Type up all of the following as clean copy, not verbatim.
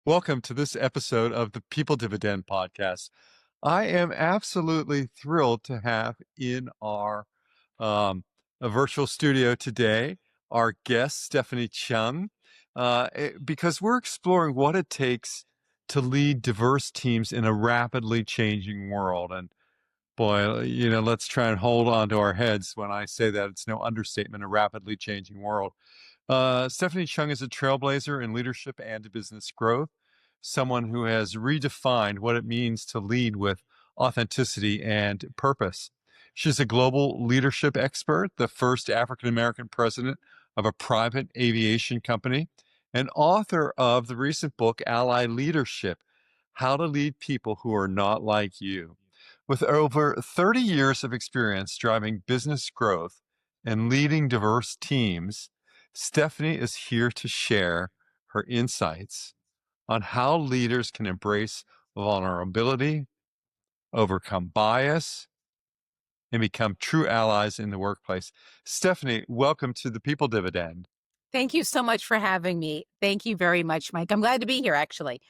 Welcome to this episode of the People Dividend podcast. I am absolutely thrilled to have in our um, a virtual studio today our guest, Stephanie Chung, because we're exploring what it takes to lead diverse teams in a rapidly changing world. And boy, let's try and hold on to our heads when I say that. It's no understatement, a rapidly changing world. Stephanie Chung is a trailblazer in leadership and business growth, someone who has redefined what it means to lead with authenticity and purpose. She's a global leadership expert, the first African American president of a private aviation company, and author of the recent book, Ally Leadership: How to Lead People Who Are Not Like You. With over 30 years of experience driving business growth and leading diverse teams, Stephanie is here to share her insights on how leaders can embrace vulnerability, overcome bias, and become true allies in the workplace. Stephanie, welcome to the People Dividend. Thank you so much for having me. Thank you very much, Mike. I'm glad to be here, actually.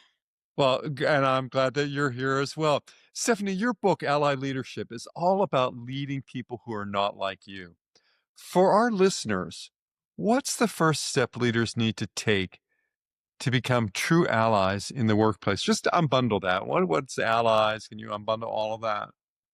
Well, and I'm glad that you're here as well. Stephanie, your book, Ally Leadership, is all about leading people who are not like you. For our listeners, what's the first step leaders need to take to become true allies in the workplace? Just unbundle that. What's allies? Can you unbundle all of that?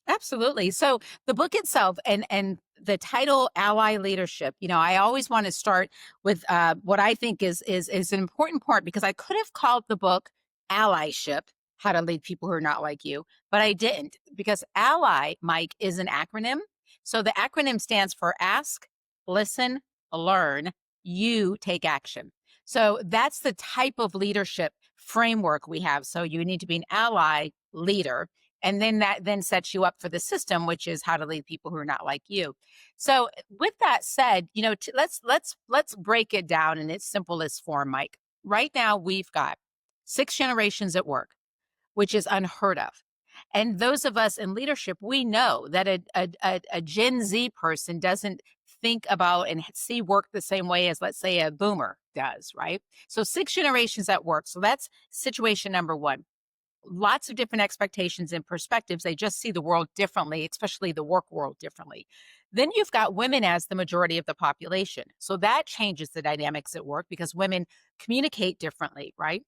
Absolutely. So the book itself and the title Ally Leadership, I always want to start with what I think is an important part, because I could have called the book Allyship: How to Lead People Who Are Not Like You, but I didn't, because Ally, Mike, is an acronym. So the acronym stands for Ask, Listen, Learn, You Take Action. So that's the type of leadership framework we have. So you need to be an ally leader, and then that then sets you up for the system, which is how to lead people who are not like you. So with that said, let's break it down in its simplest form, Mike. Right now we've got 6 generations at work, which is unheard of. And those of us in leadership, we know that a Gen Z person doesn't think about and see work the same way as, let's say, a boomer does, right? So 6 generations at work. So that's situation number one. Lots of different expectations and perspectives. They just see the world differently, especially the work world differently. Then you've got women as the majority of the population. So that changes the dynamics at work, because women communicate differently, right?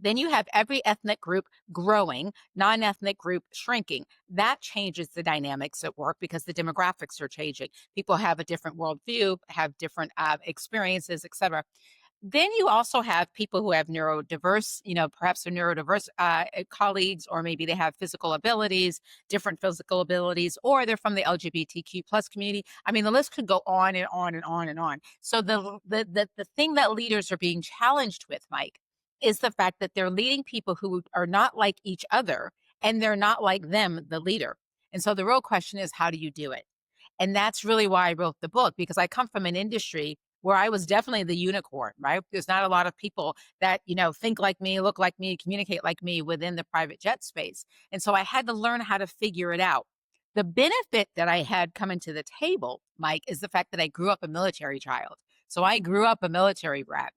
Then you have every ethnic group growing, non-ethnic group shrinking. That changes the dynamics at work, because the demographics are changing. People have a different worldview, have different experiences, et cetera. Then you also have people who have neurodiverse, perhaps they're neurodiverse colleagues, or maybe they have physical abilities, different physical abilities, or they're from the LGBTQ plus community. I mean, the list could go on and on and on and on. So the thing that leaders are being challenged with, Mike, is the fact that they're leading people who are not like each other, and they're not like them, the leader. And so the real question is, how do you do it? And that's really why I wrote the book, because I come from an industry where I was definitely the unicorn, right? There's not a lot of people that, think like me, look like me, communicate like me within the private jet space. And so I had to learn how to figure it out. The benefit that I had coming to the table, Mike, is the fact that I grew up a military child. So I grew up a military brat.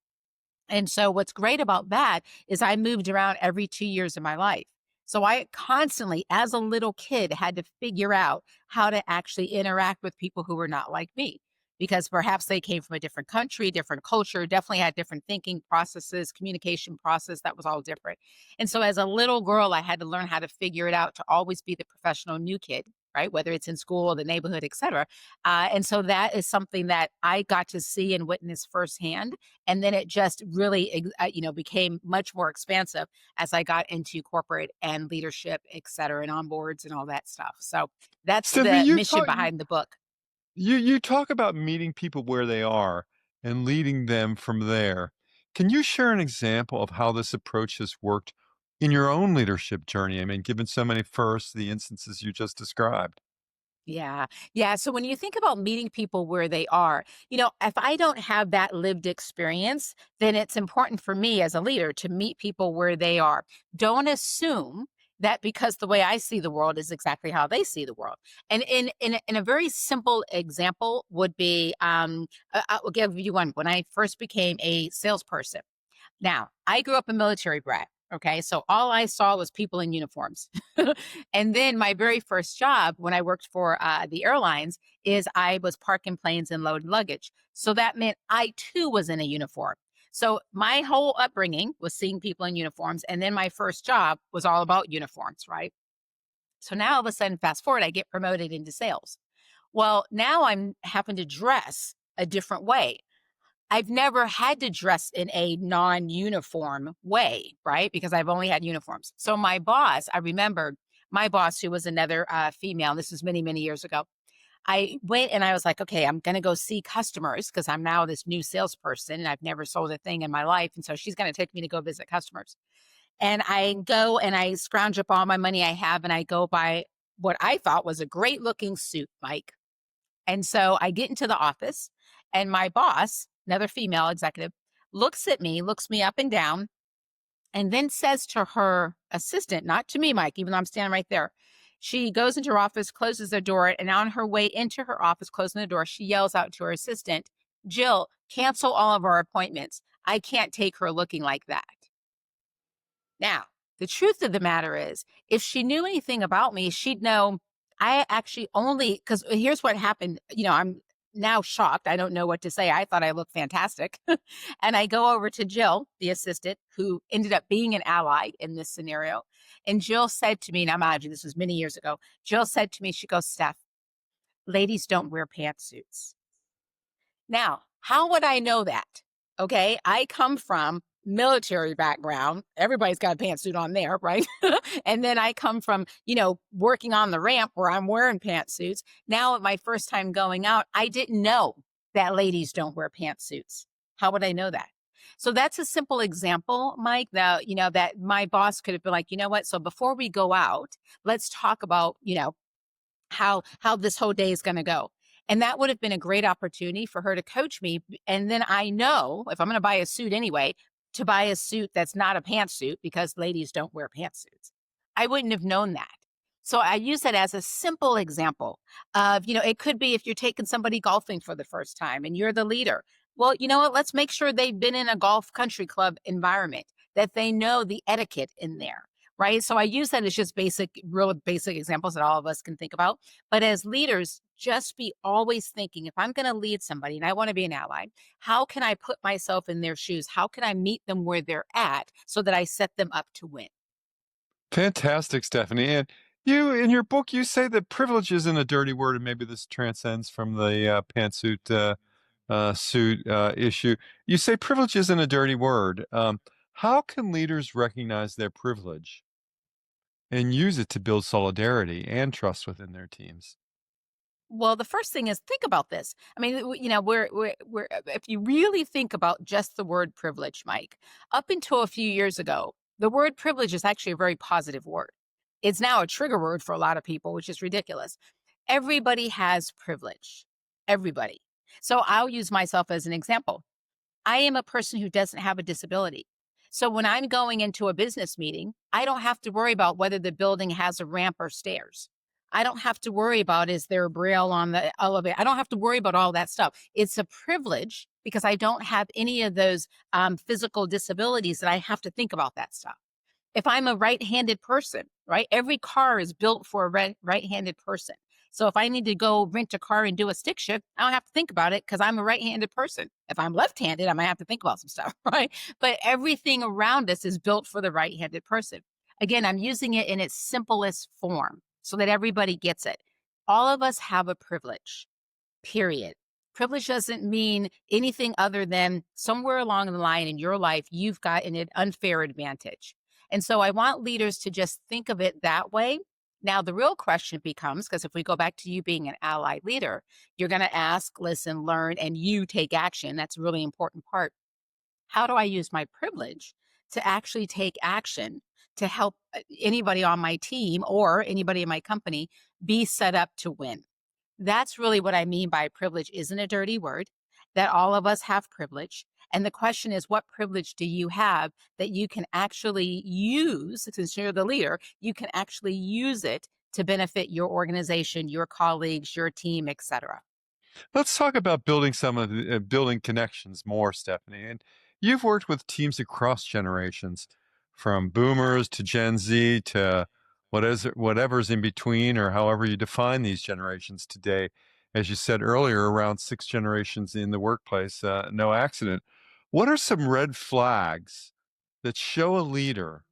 And so what's great about that is I moved around every 2 years of my life. So I constantly, as a little kid, had to figure out how to actually interact with people who were not like me, because perhaps they came from a different country, different culture, definitely had different thinking processes, communication process that was all different. And so as a little girl, I had to learn how to figure it out to always be the professional new kid, right? Whether it's in school or the neighborhood, et cetera. And so that is something that I got to see and witness firsthand. And then it just really, became much more expansive as I got into corporate and leadership, et cetera, and on boards and all that stuff. So that's Stephanie, the mission behind the book. you talk about meeting people where they are and leading them from there. Can you share an example of how this approach has worked in your own leadership journey? I mean, given so many firsts, the instances you just described. Yeah. Yeah. So when you think about meeting people where they are, if I don't have that lived experience, then it's important for me as a leader to meet people where they are. Don't assume that because the way I see the world is exactly how they see the world. And in a very simple example would be, I will give you one. When I first became a salesperson, Now, I grew up a military brat. Okay. So all I saw was people in uniforms. And then my very first job when I worked for the airlines is I was parking planes and loading luggage. So that meant I too was in a uniform. So my whole upbringing was seeing people in uniforms. And then my first job was all about uniforms, right? So now all of a sudden, fast forward, I get promoted into sales. Well, now I'm having to dress a different way. I've never had to dress in a non-uniform way, right? Because I've only had uniforms. So my boss, I remember my boss, who was another female, this was many, many years ago. I went and I was like, okay, I'm going to go see customers because I'm now this new salesperson and I've never sold a thing in my life. And so she's going to take me to go visit customers. And I go and I scrounge up all my money I have and I go buy what I thought was a great looking suit, Mike. And so I get into the office and my boss, another female executive, looks at me, looks me up and down, and then says to her assistant, not to me, Mike, even though I'm standing right there. She goes into her office, closes the door, and on her way into her office, closing the door, she yells out to her assistant, Jill, cancel all of our appointments. I can't take her looking like that. Now, the truth of the matter is, if she knew anything about me, she'd know I actually only, because here's what happened. I'm now shocked. I don't know what to say. I thought I looked fantastic. And I go over to Jill, the assistant, who ended up being an ally in this scenario. And Jill said to me, now mind you, this was many years ago. Jill said to me, she goes, Steph, ladies don't wear pantsuits. Now, how would I know that? Okay, I come from military background. Everybody's got a pantsuit on there, right? And then I come from, working on the ramp where I'm wearing pantsuits. Now, at my first time going out, I didn't know that ladies don't wear pantsuits. How would I know that? So that's a simple example, Mike, that my boss could have been like, you know what? So before we go out, let's talk about, how this whole day is going to go. And that would have been a great opportunity for her to coach me. And then I know if I'm going to buy a suit anyway, to buy a suit that's not a pantsuit because ladies don't wear pantsuits. I wouldn't have known that. So I use that as a simple example of, it could be if you're taking somebody golfing for the first time and you're the leader. Well, you know what? Let's make sure they've been in a golf country club environment, that they know the etiquette in there. Right. So I use that as just real basic examples that all of us can think about. But as leaders, just be always thinking, if I'm going to lead somebody and I want to be an ally, how can I put myself in their shoes? How can I meet them where they're at so that I set them up to win? Fantastic, Stephanie. And you, in your book, you say that privilege isn't a dirty word, and maybe this transcends from the pantsuit suit issue. You say privilege isn't a dirty word. How can leaders recognize their privilege and use it to build solidarity and trust within their teams? Well, the first thing is think about this. I mean, if you really think about just the word privilege, Mike, up until a few years ago, the word privilege is actually a very positive word. It's now a trigger word for a lot of people, which is ridiculous. Everybody has privilege. Everybody. So I'll use myself as an example. I am a person who doesn't have a disability. So when I'm going into a business meeting, I don't have to worry about whether the building has a ramp or stairs. I don't have to worry about is there a braille on the elevator. I don't have to worry about all that stuff. It's a privilege because I don't have any of those physical disabilities that I have to think about that stuff. If I'm a right-handed person, right? Every car is built for a right-handed person. So if I need to go rent a car and do a stick shift, I don't have to think about it because I'm a right-handed person. If I'm left-handed, I might have to think about some stuff, right? But everything around us is built for the right-handed person. Again, I'm using it in its simplest form so that everybody gets it. All of us have a privilege, period. Privilege doesn't mean anything other than somewhere along the line in your life, you've got an unfair advantage. And so I want leaders to just think of it that way. Now, the real question becomes, because if we go back to you being an ally leader, you're going to ask, listen, learn, and you take action. That's a really important part. How do I use my privilege to actually take action to help anybody on my team or anybody in my company be set up to win? That's really what I mean by privilege isn't a dirty word, that all of us have privilege. And the question is, what privilege do you have that you can actually use, since you're the leader, you can actually use it to benefit your organization, your colleagues, your team, etc. Let's talk about building some of the building connections more, Stephanie. And You've worked with teams across generations, from boomers to Gen Z to whatever's in between, or however you define these generations today. As you said earlier, around six generations in the workplace, no accident. What are some red flags that show a leader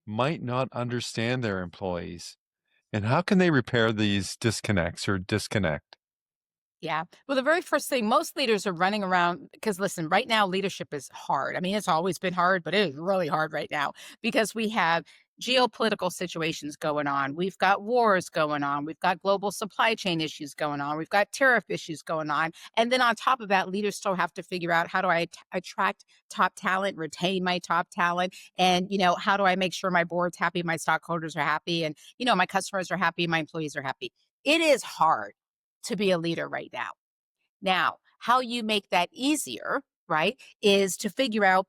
might not understand their employees? And how can they repair these disconnects or disconnect? Yeah. Well, the very first thing, most leaders are running around because listen, right now leadership is hard. I mean, it's always been hard, but it is really hard right now because we have geopolitical situations going on. We've got wars going on. We've got global supply chain issues going on. We've got tariff issues going on. And then on top of that, leaders still have to figure out how do I attract top talent, retain my top talent, and how do I make sure my board's happy, my stockholders are happy, and my customers are happy, my employees are happy. It is hard to be a leader right now. Now, how you make that easier, right, is to figure out,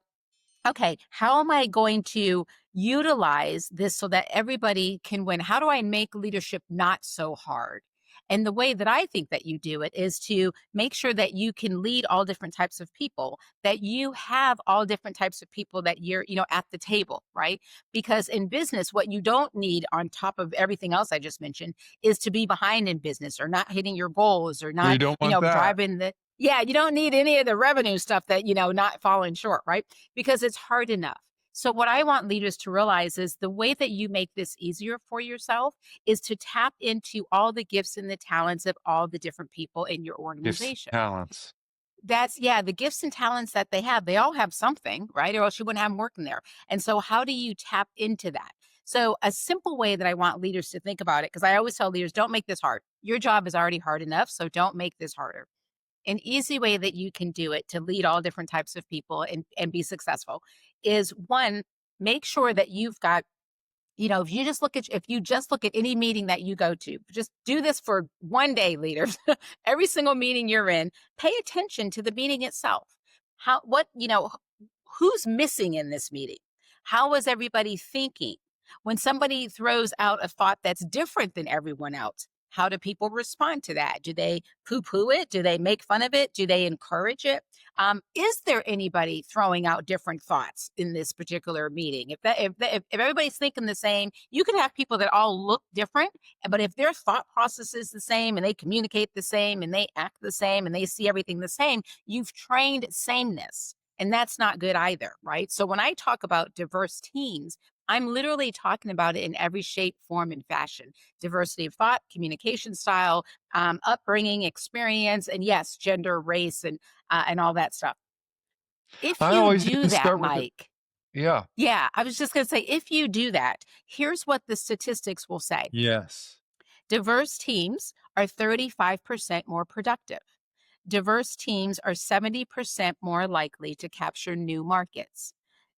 okay, how am I going to utilize this so that everybody can win? How do I make leadership not so hard? And the way that I think that you do it is to make sure that you can lead all different types of people, that you have all different types of people that you're, at the table, right? Because in business, what you don't need on top of everything else I just mentioned is to be behind in business or not hitting your goals or We not, don't want that. driving yeah, you don't need any of the revenue stuff that, not falling short, right? Because it's hard enough. So, what I want leaders to realize is the way that you make this easier for yourself is to tap into all the gifts and the talents of all the different people in your Gifts, organization. talents. That's, yeah, the gifts and talents that they have. They all have something, right? Or else you wouldn't have them working there. And so, how do you tap into that? So, a simple way that I want leaders to think about it, because I always tell leaders, don't make this hard. Your job is already hard enough. So, don't make this harder. An easy way that you can do it to lead all different types of people and be successful is one, make sure that you've got, if you just look at any meeting that you go to, just do this for one day, leaders. Every single meeting you're in, pay attention to the meeting itself. Who's missing in this meeting? How is everybody thinking? When somebody throws out a thought that's different than everyone else, how do people respond to that? Do they poo poo it? Do they make fun of it? Do they encourage it? Is there anybody throwing out different thoughts in this particular meeting? If everybody's thinking the same, you can have people that all look different, but if their thought process is the same and they communicate the same and they act the same and they see everything the same, you've trained sameness. And that's not good either, right? So when I talk about diverse teams, I'm literally talking about it in every shape, form, and fashion. Diversity of thought, communication style, upbringing, experience, and yes, gender, race, and all that stuff. If I you always do even that, start with it. Mike, Yeah. yeah, I was just going to say, if you do that, here's what the statistics will say. Yes. Diverse teams are 35% more productive. Diverse teams are 70% more likely to capture new markets.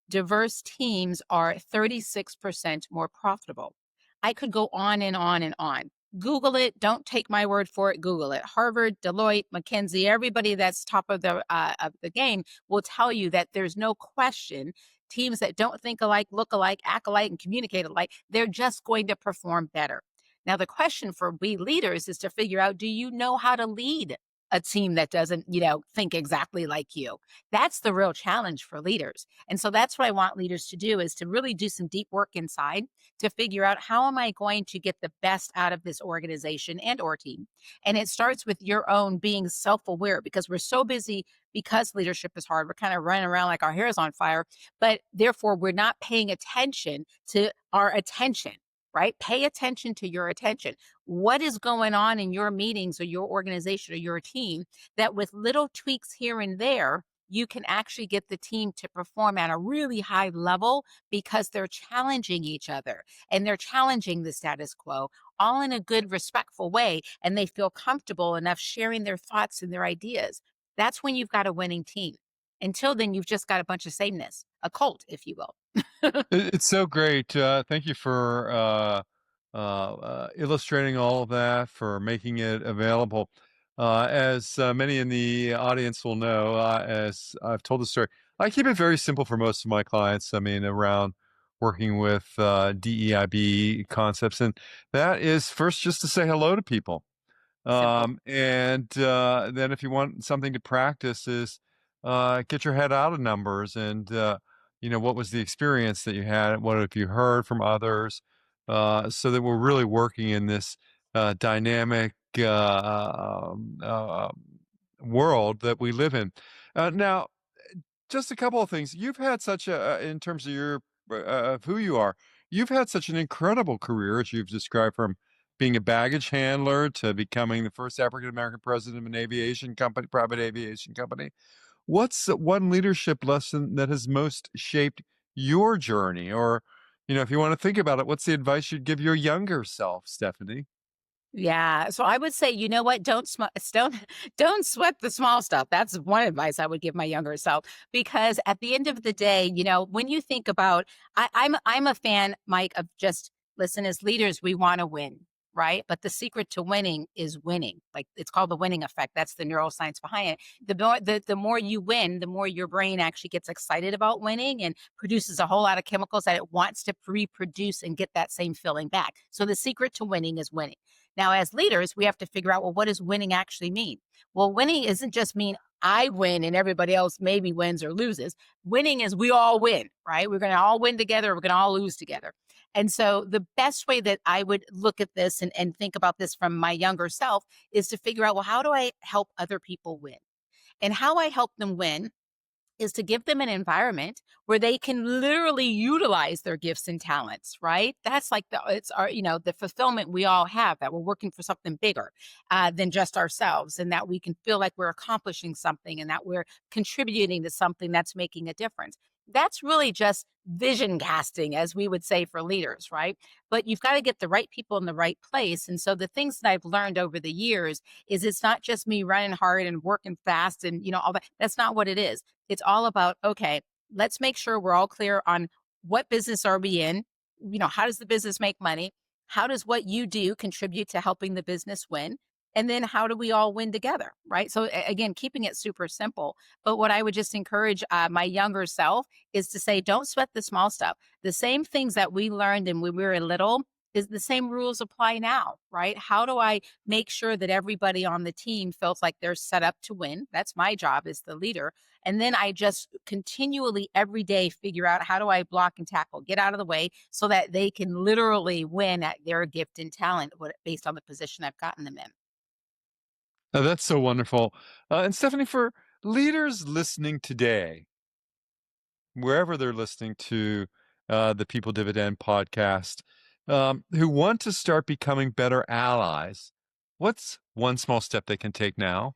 Diverse teams are 36% more profitable. I could go on and on and on. Google it. Don't take my word for it. Google it. Harvard, Deloitte, McKinsey, everybody that's top of the game will tell you that there's no question teams that don't think alike, look alike, act alike, and communicate alike, they're just going to perform better. Now, the question for we leaders is to figure out, do you know how to lead a team that doesn't, think exactly like you? That's the real challenge for leaders. And so that's what I want leaders to do, is to really do some deep work inside to figure out, how am I going to get the best out of this organization and or team? And it starts with your own being self-aware, because we're so busy, because leadership is hard. We're kind of running around like our hair is on fire, but therefore we're not paying attention to our attention. Right? Pay attention to your attention. What is going on in your meetings or your organization or your team that with little tweaks here and there, you can actually get the team to perform at a really high level, because they're challenging each other and they're challenging the status quo, all in a good, respectful way. And they feel comfortable enough sharing their thoughts and their ideas. That's when you've got a winning team. Until then, you've just got a bunch of sameness, a cult, if you will. It's so great. Thank you for illustrating all of that, for making it available. As many in the audience will know, as I've told the story, I keep it very simple for most of my clients. I mean, around working with DEIB concepts, and that is first just to say hello to people. Simple. And then if you want something to practice, is get your head out of numbers and, what was the experience that you had? What have you heard from others? So that we're really working in this dynamic world that we live in. Now, just a couple of things. You've had such in terms of of who you are, you've had such an incredible career as you've described from being a baggage handler to becoming the first African American president of an aviation company, private aviation company. What's one leadership lesson that has most shaped your journey? Or, if you want to think about it, what's the advice you'd give your younger self, Stephanie? Yeah. So I would say, you know what? Don't don't sweat the small stuff. That's one advice I would give my younger self. Because at the end of the day, when you think about, I'm a fan, Mike, of just listen. As leaders, we want to win, right? But the secret to winning is winning. Like it's called the winning effect. That's the neuroscience behind it. The more you win, the more your brain actually gets excited about winning and produces a whole lot of chemicals that it wants to reproduce and get that same feeling back. So the secret to winning is winning. Now, as leaders, we have to figure out, well, what does winning actually mean? Well, winning isn't just mean I win and everybody else maybe wins or loses. Winning is we all win, right? We're going to all win together. We're going to all lose together. And so the best way that I would look at this and think about this from my younger self is to figure out, well, how do I help other people win? And how I help them win is to give them an environment where they can literally utilize their gifts and talents, right? That's like it's our, the fulfillment we all have, that we're working for something bigger than just ourselves, and that we can feel like we're accomplishing something and that we're contributing to something that's making a difference. That's really just vision casting, as we would say for leaders, right? But you've got to get the right people in the right place. And so the things that I've learned over the years is it's not just me running hard and working fast and, all that. That's not what it is. It's all about, okay, let's make sure we're all clear on what business are we in? How does the business make money? How does what you do contribute to helping the business win? And then how do we all win together? Right. So, again, keeping it super simple. But what I would just encourage my younger self is to say, don't sweat the small stuff. The same things that we learned when we were little is the same rules apply now, right? How do I make sure that everybody on the team feels like they're set up to win? That's my job as the leader. And then I just continually every day figure out, how do I block and tackle, get out of the way so that they can literally win at their gift and talent based on the position I've gotten them in. Oh, that's so wonderful. And Stephanie, for leaders listening today, wherever they're listening to the People Dividend podcast, who want to start becoming better allies, what's one small step they can take now?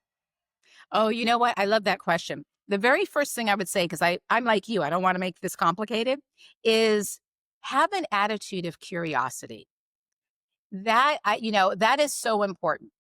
Oh, you know what? I love that question. The very first thing I would say, because I'm like you, I don't want to make this complicated, is have an attitude of curiosity. That is so important.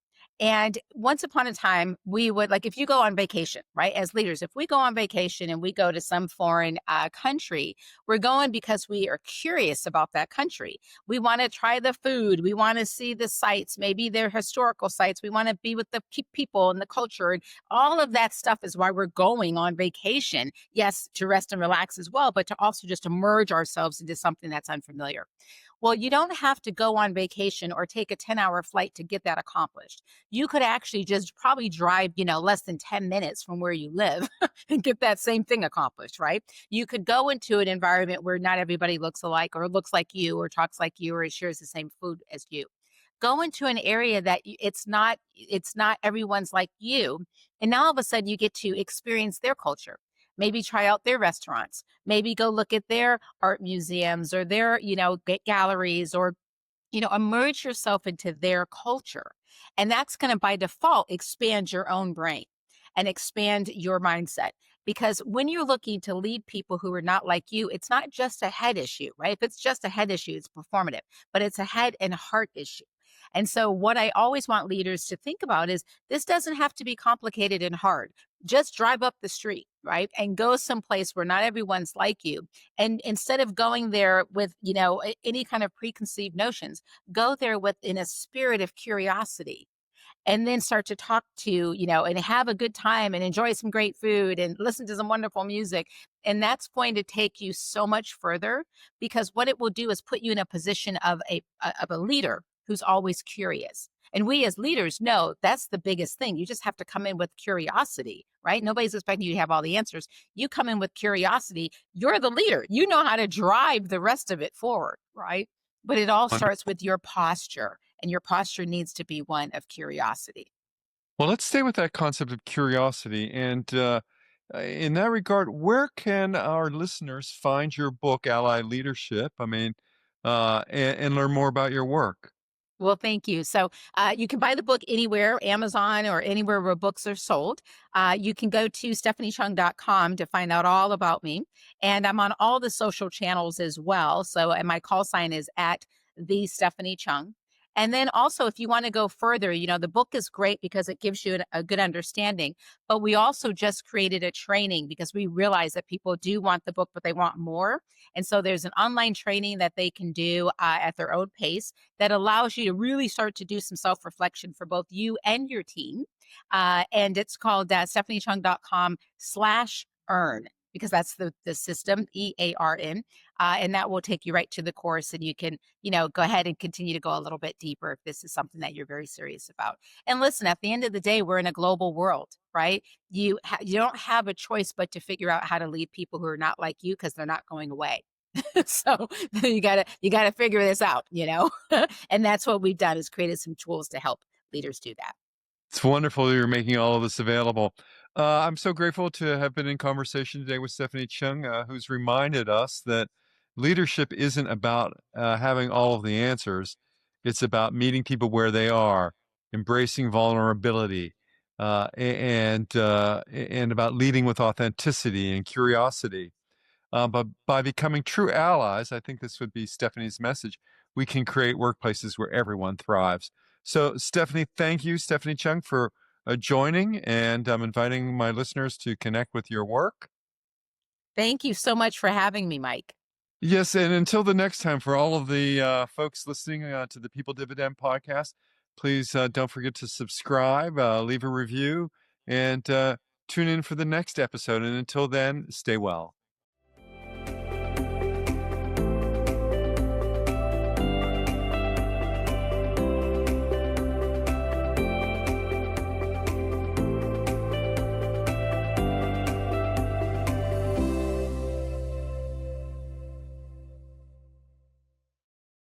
And once upon a time, we would, like, if you go on vacation, right, as leaders, if we go on vacation and we go to some foreign country, we're going because we are curious about that country. We want to try the food. We want to see the sites, maybe their historical sites. We want to be with the people and the culture. And all of that stuff is why we're going on vacation. Yes, to rest and relax as well, but to also just immerse ourselves into something that's unfamiliar. Well, you don't have to go on vacation or take a 10-hour flight to get that accomplished. You could actually just probably drive, less than 10 minutes from where you live and get that same thing accomplished, right? You could go into an environment where not everybody looks alike or looks like you or talks like you or shares the same food as you. Go into an area that it's not everyone's like you, and now all of a sudden you get to experience their culture. Maybe try out their restaurants. Maybe go look at their art museums or their, galleries, or immerse yourself into their culture. And that's going to by default expand your own brain and expand your mindset. Because when you're looking to lead people who are not like you, it's not just a head issue, right? If it's just a head issue, it's performative, but it's a head and heart issue. And so, what I always want leaders to think about is this doesn't have to be complicated and hard. Just drive up the street, right? And go someplace where not everyone's like you. And instead of going there with, any kind of preconceived notions, go there with in a spirit of curiosity, and then start to talk to, and have a good time and enjoy some great food and listen to some wonderful music. And that's going to take you so much further, because what it will do is put you in a position of a leader who's always curious. And we as leaders know that's the biggest thing. You just have to come in with curiosity, right? Nobody's expecting you to have all the answers. You come in with curiosity, you're the leader. You know how to drive the rest of it forward, right? But it all starts with your posture, and your posture needs to be one of curiosity. Well, let's stay with that concept of curiosity. And in that regard, where can our listeners find your book, Ally Leadership? I mean, and learn more about your work. Well, thank you. So you can buy the book anywhere, Amazon or anywhere where books are sold. You can go to stephaniechung.com to find out all about me. And I'm on all the social channels as well. So, and my call sign is at the Stephanie Chung. And then also, if you want to go further, the book is great because it gives you a good understanding. But we also just created a training because we realize that people do want the book, but they want more. And so there's an online training that they can do at their own pace that allows you to really start to do some self reflection for both you and your team. And it's called stephaniechung.com/earn because that's the system, EARN. And that will take you right to the course. And you can, go ahead and continue to go a little bit deeper if this is something that you're very serious about. And listen, at the end of the day, we're in a global world, right? You don't have a choice but to figure out how to lead people who are not like you because they're not going away. So you gotta figure this out. And that's what we've done is created some tools to help leaders do that. It's wonderful that you're making all of this available. I'm so grateful to have been in conversation today with Stephanie Chung, who's reminded us that leadership isn't about having all of the answers. It's about meeting people where they are, embracing vulnerability, and about leading with authenticity and curiosity. But by becoming true allies, I think this would be Stephanie's message, we can create workplaces where everyone thrives. So, Stephanie, thank you, Stephanie Chung, for joining. And I'm inviting my listeners to connect with your work. Thank you so much for having me, Mike. Yes. And until the next time, for all of the folks listening to the People Dividend podcast, please don't forget to subscribe, leave a review, and tune in for the next episode. And until then, stay well.